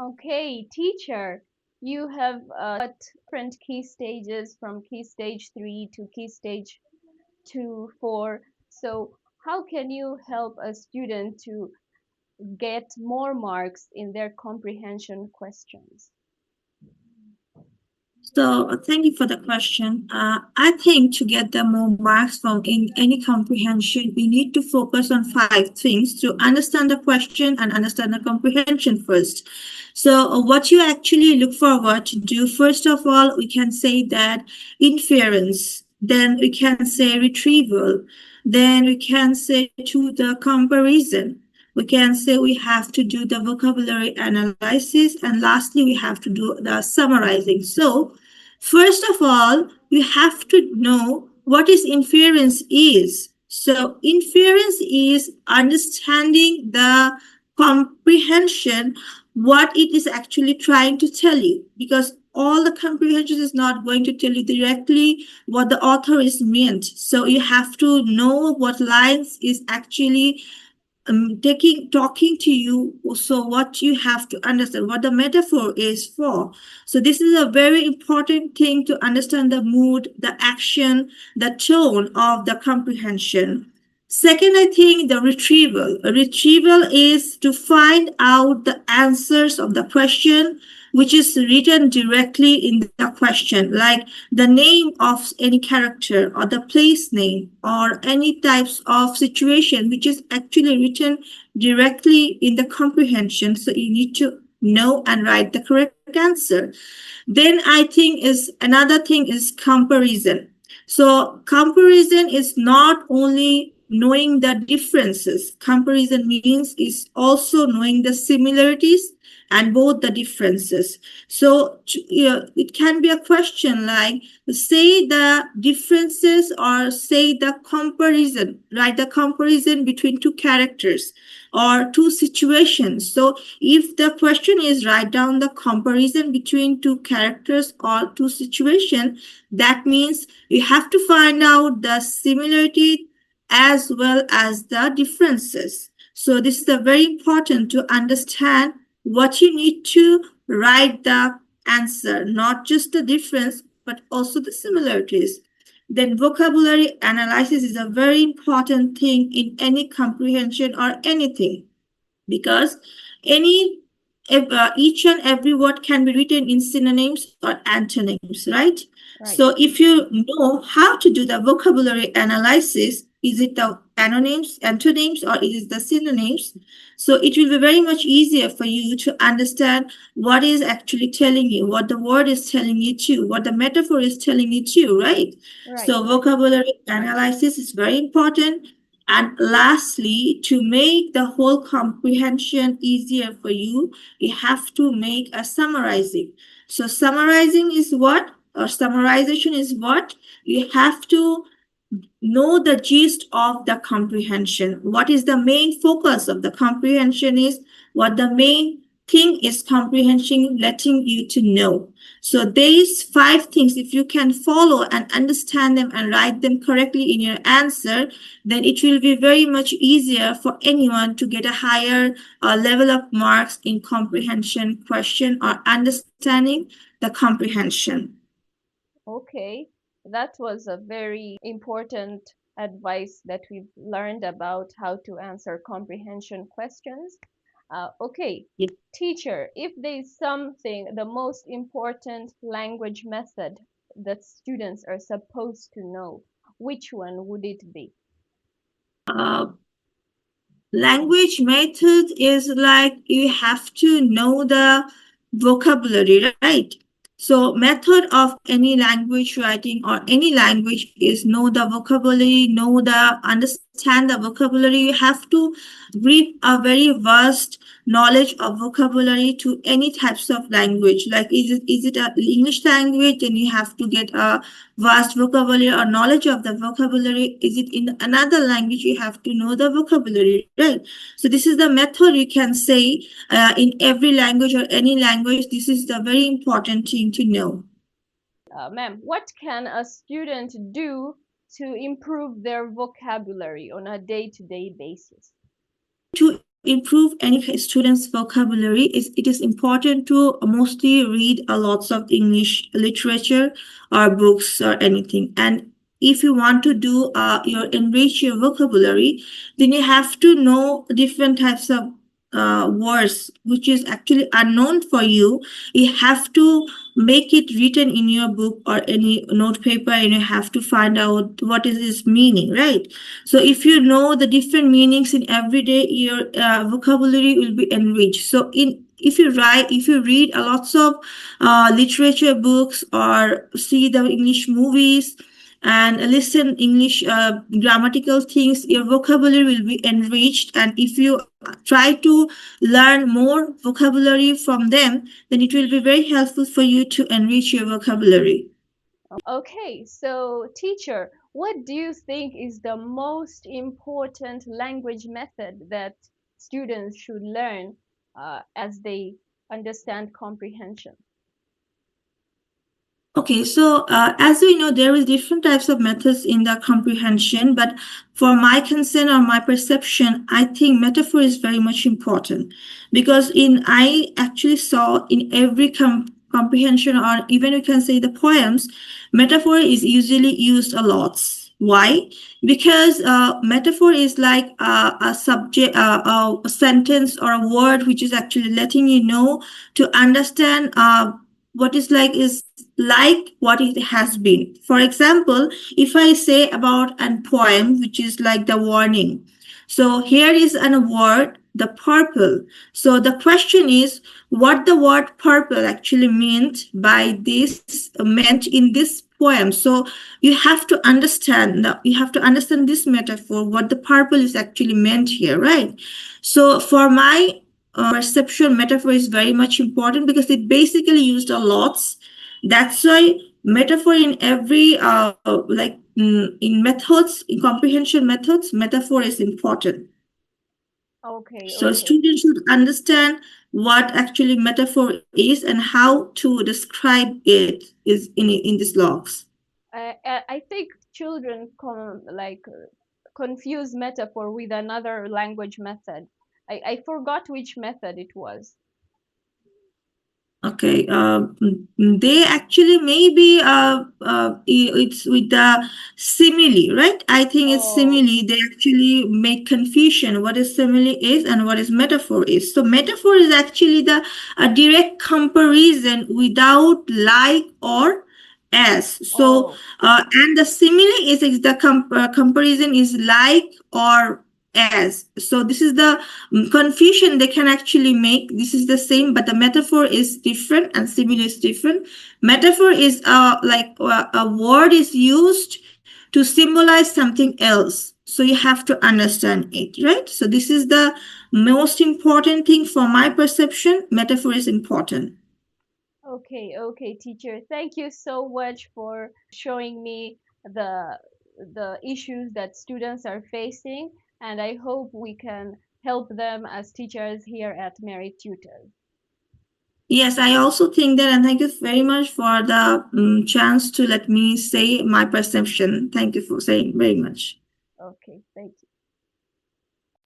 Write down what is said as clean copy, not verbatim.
Okay, teacher, you have taught different key stages from key stage 3 to key stage 2, 4. So how can you help a student to get more marks in their comprehension questions? So thank you for the question. I think to get the more marks from in any comprehension, we need to focus on five things to understand the question and understand the comprehension first. So what you actually look forward to do, first of all, we can say that inference, then we can say retrieval, then we can say to the comparison, we can say we have to do the vocabulary analysis, and lastly we have to do the summarizing. So first of all, you have to know what is inference is. So inference is understanding the comprehension, what it is actually trying to tell you, because all the comprehension is not going to tell you directly what the author is meant. So you have to know what lines is actually talking to you. So what you have to understand what the metaphor is for. So this is a very important thing to understand the mood, the action, the tone of the comprehension. Second, I think the retrieval. A retrieval is to find out the answers of the question which is written directly in the question, like the name of any character or the place name or any types of situation which is actually written directly in the comprehension. So you need to know and write the correct answer. Then I think is another thing is comparison. So comparison is not only knowing the differences. Comparison means is also knowing the similarities and both the differences. So it can be a question like say the differences or say the comparison, right? The comparison between two characters or two situations. So if the question is write down the comparison between two characters or two situations, that means you have to find out the similarity as well as the differences. So this is very important to understand what you need to write the answer, not just the difference, but also the similarities. Then vocabulary analysis is a very important thing in any comprehension or anything, because any each and every word can be written in synonyms or antonyms, right? Right. So if you know how to do the vocabulary analysis, is it the antonyms, or is it the synonyms? So it will be very much easier for you to understand what is actually telling you, what the word is telling you to, what the metaphor is telling you to, right? Right. So vocabulary analysis is very important. And lastly, to make the whole comprehension easier for you, you have to make a summarizing. So summarizing is what? Or summarization is what? You have to know the gist of the comprehension. What is the main focus of the comprehension is what the main thing is comprehension letting you to know. So these five things, if you can follow and understand them and write them correctly in your answer, then it will be very much easier for anyone to get a higher level of marks in comprehension question or understanding the comprehension. Okay, that was a very important advice that we've learned about how to answer comprehension questions. Okay, teacher, if there's something, the most important language method that students are supposed to know, which one would it be? Uh, Language method is like you have to know the vocabulary, right? So method of any language writing or any language is know the vocabulary, understand the vocabulary. You have to read a very vast knowledge of vocabulary to any types of language. Like is it a English language? Then you have to get a vast vocabulary or knowledge of the vocabulary. Is it in another language? You have to know the vocabulary, right? So this is the method you can say in every language or any language. This is the very important thing to know. Ma'am, what can a student do to improve their vocabulary on a day-to-day basis? To improve any student's vocabulary, it is important to mostly read a lots of English literature or books or anything. And if you want to do your enrich your vocabulary, then you have to know different types of words which is actually unknown for you. You have to make it written in your book or any note paper, and you have to find out what is its meaning, right? So if you know the different meanings in every day, your vocabulary will be enriched. So in if you read a lots of literature books or see the English movies and listen English grammatical things, your vocabulary will be enriched. And if you try to learn more vocabulary from them, then it will be very helpful for you to enrich your vocabulary. Okay, so teacher, what do you think is the most important language method that students should learn as they understand comprehension? Okay, so as we know, there is different types of methods in the comprehension, but for my concern or my perception, I think metaphor is very much important because in I actually saw in every comprehension, or even we can say the poems, metaphor is usually used a lot. Why? Because metaphor is like a subject, a sentence or a word which is actually letting you know to understand what is like what it has been. For example, if I say about a poem which is like the warning, so here is a word, the purple. So the question is what the word purple actually meant by this meant in this poem. So you have to understand this metaphor, what the purple is actually meant here, right? So for my perception, metaphor is very much important because it basically used a lot. That's why metaphor in every in methods, in comprehension methods, metaphor is important. Okay, So okay. students should understand what actually metaphor is and how to describe it is in these logs. I think children confuse metaphor with another language method. I forgot which method it was. Okay, they actually maybe it's with the simile, right? I think it's Oh, simile. They actually make confusion what is simile is and what is metaphor is. So metaphor is actually the a direct comparison without like or as. So oh, and the simile is the comparison is like or as. So this is the confusion they can actually make. This is the same, but the metaphor is different and simile is different. Metaphor is a word is used to symbolize something else. So you have to understand it, right? So this is the most important thing for my perception. Metaphor is important. okay, okay, teacher. Thank you so much for showing me the the issues that students are facing, and I hope we can help them as teachers here at Merit Tutors. Yes, I also think that, and thank you very much for the chance to let me say my perception. Thank you for saying very much. Okay, thank you.